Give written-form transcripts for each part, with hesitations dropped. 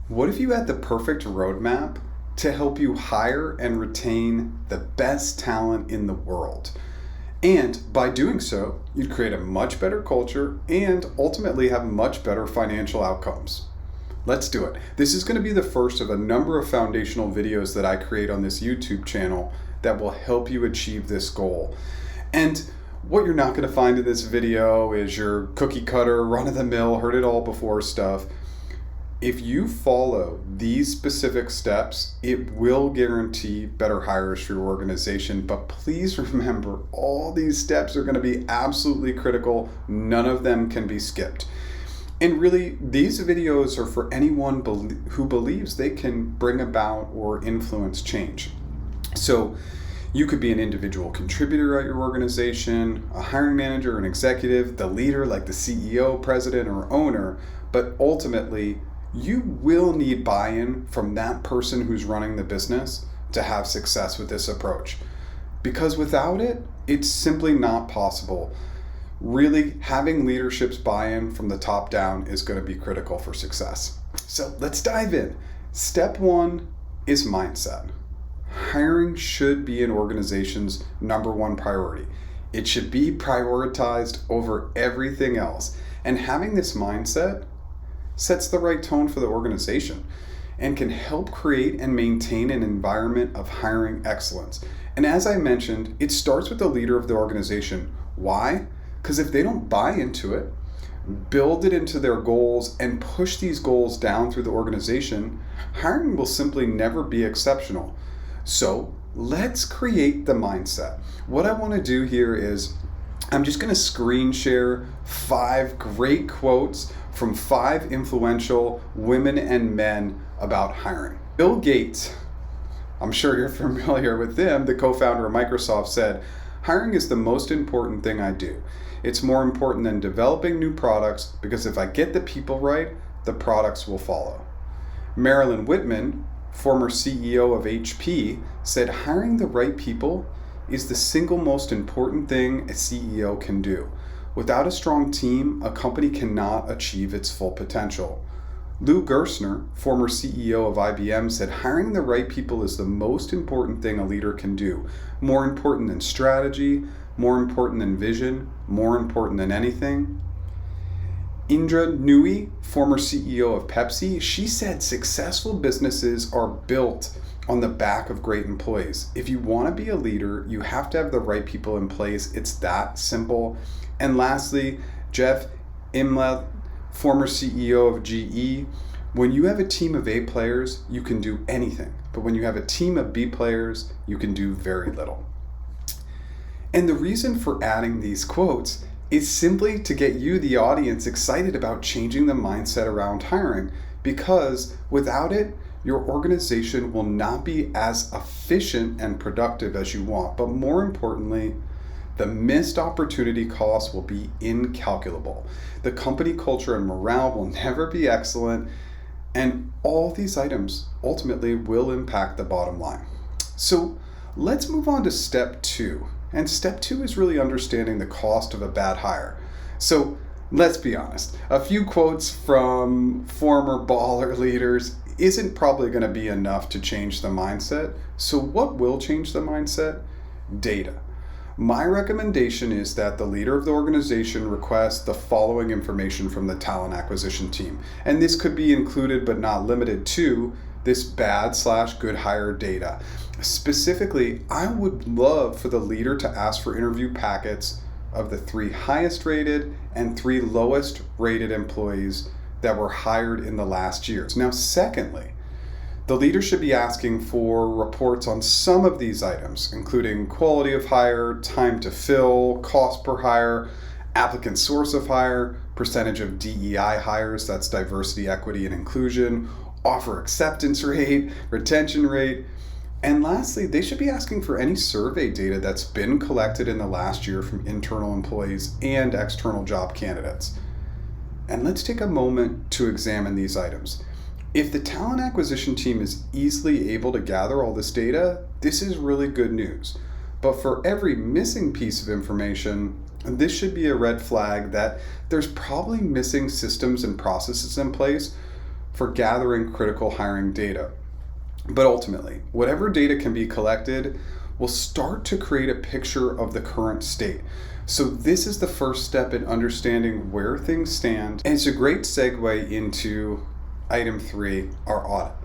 What if you had the perfect roadmap to help you hire and retain the best talent in the world? And by doing so, you'd create a much better culture and ultimately have much better financial outcomes. Let's do it. This is going to be the first of a number of foundational videos that I create on this YouTube channel that will help you achieve this goal. And what you're not going to find in this video is your cookie cutter, run-of-the-mill, heard it all before stuff. If you follow these specific steps, it will guarantee better hires for your organization. But please remember, all these steps are going to be absolutely critical. None of them can be skipped. And really, these videos are for anyone who believes they can bring about or influence change. So you could be an individual contributor at your organization, a hiring manager, an executive, the leader like the CEO, president, or owner, but ultimately, you will need buy-in from that person who's running the business to have success with this approach. Because without it, it's simply not possible. Really, having leadership's buy-in from the top down is going to be critical for success. So let's dive in. Step one is mindset. Hiring should be an organization's number one priority. It should be prioritized over everything else. And having this mindset sets the right tone for the organization and can help create and maintain an environment of hiring excellence. And as I mentioned, it starts with the leader of the organization. Why? Because if they don't buy into it, build it into their goals, and push these goals down through the organization, hiring will simply never be exceptional. So let's create the mindset. What I want to do here is I'm just going to screen share 5 great quotes from 5 influential women and men about hiring. Bill Gates, I'm sure you're familiar with him, the co-founder of Microsoft, said, "Hiring is the most important thing I do. It's more important than developing new products because if I get the people right, the products will follow." Marilyn Whitman, former CEO of HP, said, "Hiring the right people is the single most important thing a CEO can do. Without a strong team, a company cannot achieve its full potential." Lou Gerstner, former CEO of IBM, said, "Hiring the right people is the most important thing a leader can do. More important than strategy, more important than vision, more important than anything." Indra Nooyi, former CEO of Pepsi, she said, "Successful businesses are built on the back of great employees. If you want to be a leader, you have to have the right people in place. It's that simple." And lastly, Jeff Immelt, former CEO of GE, "When you have a team of A players, you can do anything. But when you have a team of B players, you can do very little." And the reason for adding these quotes is simply to get you, the audience, excited about changing the mindset around hiring, because without it, your organization will not be as efficient and productive as you want. But more importantly, the missed opportunity cost will be incalculable. The company culture and morale will never be excellent, and all these items ultimately will impact the bottom line. So let's move on to step 2. And step 2 is really understanding the cost of a bad hire. So let's be honest, a few quotes from former baller leaders isn't probably going to be enough to change the mindset. So what will change the mindset? Data. My recommendation is that the leader of the organization request the following information from the talent acquisition team. And this could be included but not limited to this bad/good hire data. Specifically, I would love for the leader to ask for interview packets of the 3 highest rated and 3 lowest rated employees that were hired in the last year. Now, secondly, the leader should be asking for reports on some of these items, including quality of hire, time to fill, cost per hire, applicant source of hire, percentage of DEI hires, that's diversity, equity, and inclusion, offer acceptance rate, retention rate. And lastly, they should be asking for any survey data that's been collected in the last year from internal employees and external job candidates. And let's take a moment to examine these items. If the talent acquisition team is easily able to gather all this data, this is really good news. But for every missing piece of information, this should be a red flag that there's probably missing systems and processes in place for gathering critical hiring data. But ultimately, whatever data can be collected will start to create a picture of the current state. So this is the first step in understanding where things stand, and it's a great segue into item 3, our audit.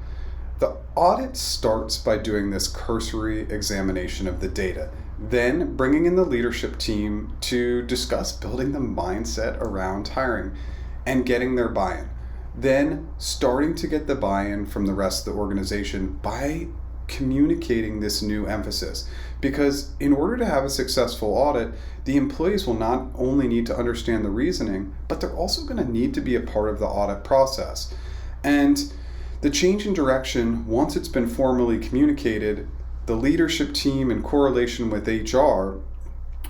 The audit starts by doing this cursory examination of the data, then bringing in the leadership team to discuss building the mindset around hiring and getting their buy-in. Then starting to get the buy-in from the rest of the organization by communicating this new emphasis. Because in order to have a successful audit, the employees will not only need to understand the reasoning, but they're also going to need to be a part of the audit process. And the change in direction, once it's been formally communicated, the leadership team in correlation with HR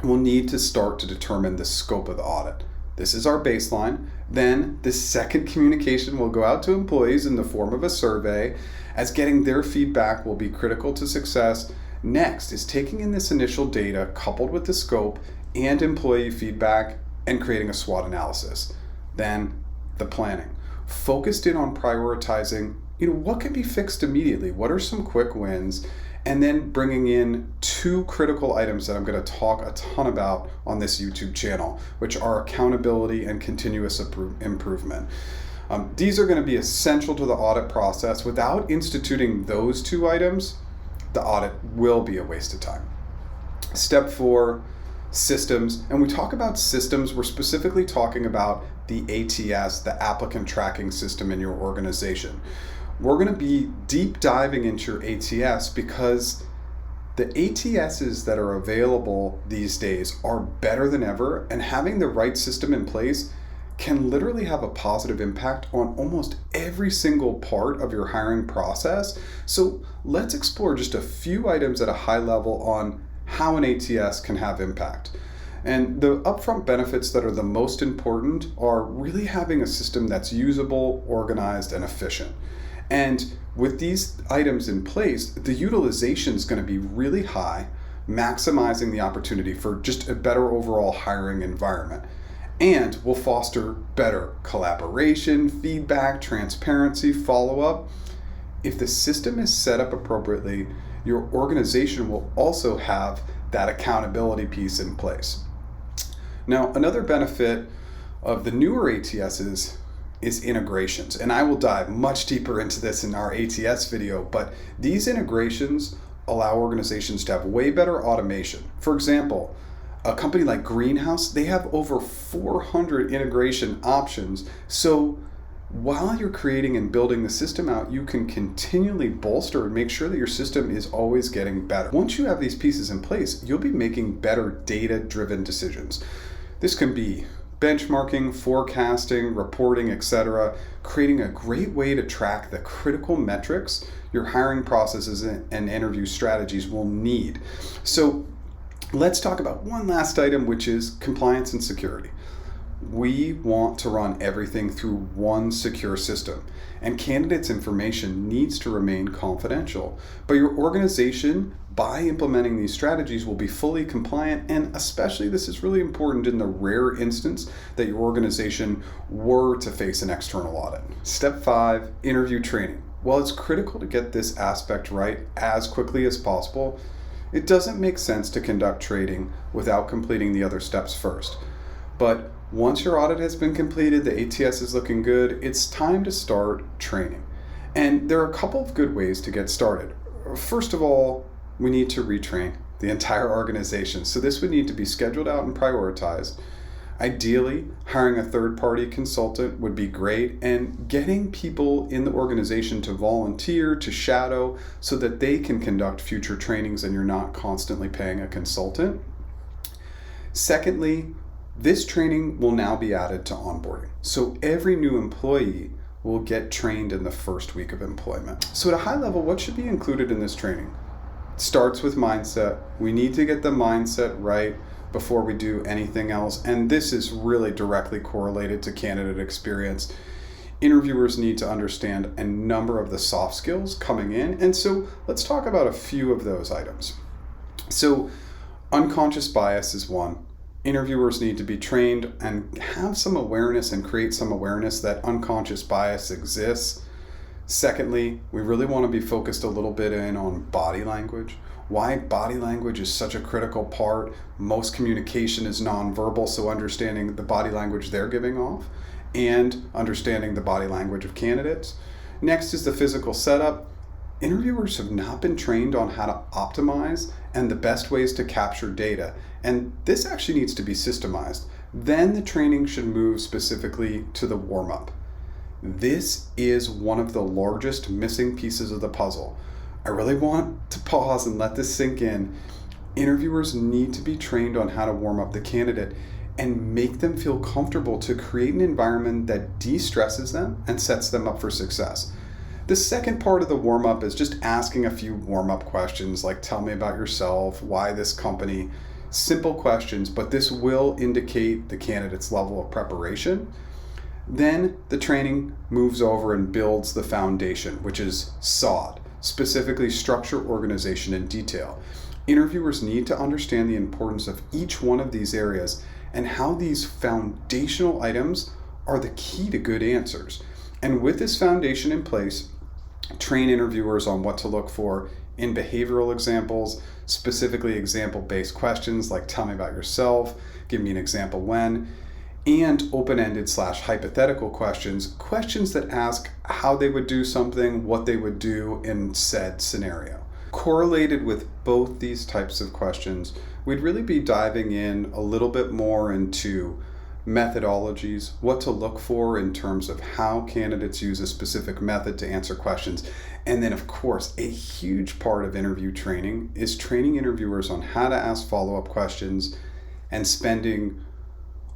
will need to start to determine the scope of the audit. This is our baseline. Then the second communication will go out to employees in the form of a survey, as getting their feedback will be critical to success. Next is taking in this initial data coupled with the scope and employee feedback and creating a SWOT analysis. Then the planning, focused in on prioritizing, what can be fixed immediately? What are some quick wins? And then bringing in 2 critical items that I'm going to talk a ton about on this YouTube channel, which are accountability and continuous improvement. These are going to be essential to the audit process. Without instituting those 2 items, the audit will be a waste of time. Step 4, systems. And we talk about systems, we're specifically talking about the ATS, the applicant tracking system in your organization. We're going to be deep diving into your ATS because the ATSs that are available these days are better than ever, and having the right system in place can literally have a positive impact on almost every single part of your hiring process. So let's explore just a few items at a high level on how an ATS can have impact. And the upfront benefits that are the most important are really having a system that's usable, organized, and efficient. And with these items in place, the utilization is going to be really high, maximizing the opportunity for just a better overall hiring environment. And will foster better collaboration, feedback, transparency, follow-up. If the system is set up appropriately, your organization will also have that accountability piece in place. Now, another benefit of the newer ATSs is integrations. And I will dive much deeper into this in our ATS video, but these integrations allow organizations to have way better automation. For example, a company like Greenhouse, they have over 400 integration options. So while you're creating and building the system out, you can continually bolster and make sure that your system is always getting better. Once you have these pieces in place, you'll be making better data-driven decisions. This can be benchmarking, forecasting, reporting, etc., creating a great way to track the critical metrics your hiring processes and interview strategies will need. So let's talk about one last item, which is compliance and security. We want to run everything through one secure system, and candidates' information needs to remain confidential. But your organization, by implementing these strategies, will be fully compliant, and especially this is really important in the rare instance that your organization were to face an external audit. Step 5, interview training. While it's critical to get this aspect right as quickly as possible, it doesn't make sense to conduct training without completing the other steps first. But once your audit has been completed, the ATS is looking good, it's time to start training. And there are a couple of good ways to get started. First of all, we need to retrain the entire organization. So this would need to be scheduled out and prioritized. Ideally, hiring a third-party consultant would be great, and getting people in the organization to volunteer, to shadow, so that they can conduct future trainings and you're not constantly paying a consultant. Secondly, this training will now be added to onboarding. So every new employee will get trained in the first week of employment. So at a high level, what should be included in this training? It starts with mindset. We need to get the mindset right before we do anything else. And this is really directly correlated to candidate experience. Interviewers need to understand a number of the soft skills coming in. And so let's talk about a few of those items. So unconscious bias is one. Interviewers need to be trained and have some awareness and create some awareness that unconscious bias exists. Secondly, we really want to be focused a little bit in on body language. Why body language is such a critical part. Most communication is nonverbal, so understanding the body language they're giving off and understanding the body language of candidates. Next is the physical setup. Interviewers have not been trained on how to optimize and the best ways to capture data, and this actually needs to be systemized. Then the training should move specifically to the warm-up. This is one of the largest missing pieces of the puzzle. I really want to pause and let this sink in. Interviewers need to be trained on how to warm up the candidate and make them feel comfortable to create an environment that de-stresses them and sets them up for success. The second part of the warm-up is just asking a few warm-up questions like, tell me about yourself, why this company. Simple questions, but this will indicate the candidate's level of preparation. Then the training moves over and builds the foundation, which is SOD, specifically structure, organization, and detail. Interviewers need to understand the importance of each one of these areas and how these foundational items are the key to good answers. And with this foundation in place, train interviewers on what to look for in behavioral examples, specifically example-based questions like tell me about yourself, give me an example when, and open-ended / hypothetical questions that ask how they would do something, what they would do in said scenario. Correlated with both these types of questions, we'd really be diving in a little bit more into methodologies, what to look for in terms of how candidates use a specific method to answer questions. And then, of course, a huge part of interview training is training interviewers on how to ask follow-up questions and spending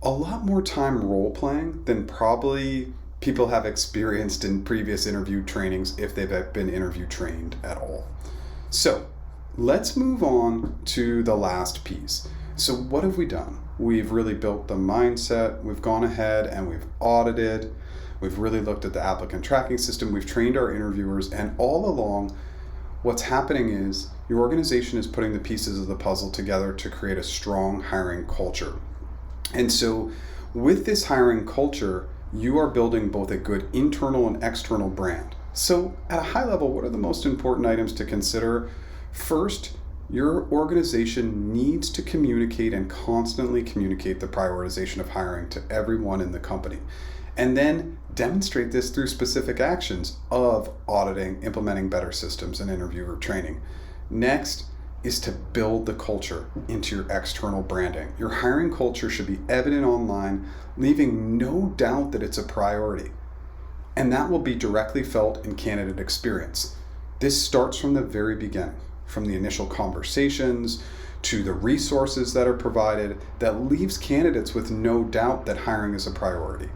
a lot more time role-playing than probably people have experienced in previous interview trainings if they've been interview trained at all. So let's move on to the last piece. So what have we done? We've really built the mindset. We've gone ahead and we've audited. We've really looked at the applicant tracking system. We've trained our interviewers, and all along, what's happening is your organization is putting the pieces of the puzzle together to create a strong hiring culture. And so with this hiring culture, you are building both a good internal and external brand. So at a high level, what are the most important items to consider? First, your organization needs to communicate and constantly communicate the prioritization of hiring to everyone in the company. And then demonstrate this through specific actions of auditing, implementing better systems, and interviewer training. Next is to build the culture into your external branding. Your hiring culture should be evident online, leaving no doubt that it's a priority. And that will be directly felt in candidate experience. This starts from the very beginning, from the initial conversations to the resources that are provided, that leaves candidates with no doubt that hiring is a priority.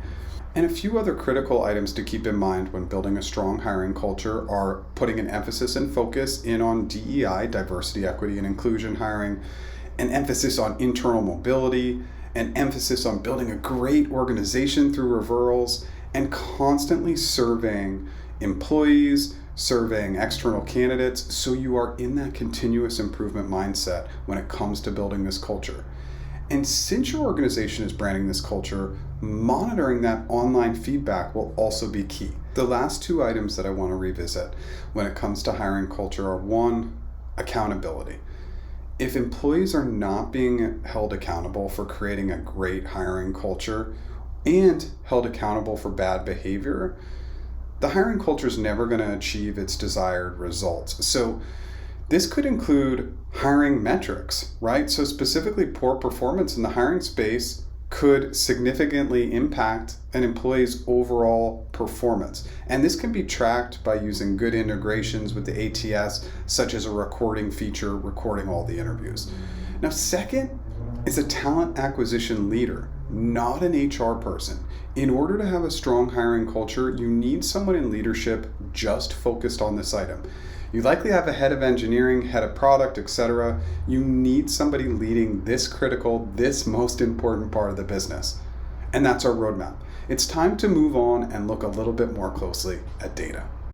And a few other critical items to keep in mind when building a strong hiring culture are putting an emphasis and focus in on DEI, diversity, equity, and inclusion hiring, an emphasis on internal mobility, an emphasis on building a great organization through referrals, and constantly surveying employees, surveying external candidates, so you are in that continuous improvement mindset when it comes to building this culture. And since your organization is branding this culture, monitoring that online feedback will also be key. The last two items that I want to revisit when it comes to hiring culture are: one, accountability. If employees are not being held accountable for creating a great hiring culture and held accountable for bad behavior, the hiring culture is never going to achieve its desired results. So this could include hiring metrics, right? So specifically, poor performance in the hiring space could significantly impact an employee's overall performance. And this can be tracked by using good integrations with the ATS, such as a recording feature, recording all the interviews. Now, second is a talent acquisition leader, not an HR person. In order to have a strong hiring culture, you need someone in leadership just focused on this item. You likely have a head of engineering, head of product, etc. You need somebody leading this critical, this most important part of the business. And that's our roadmap. It's time to move on and look a little bit more closely at data.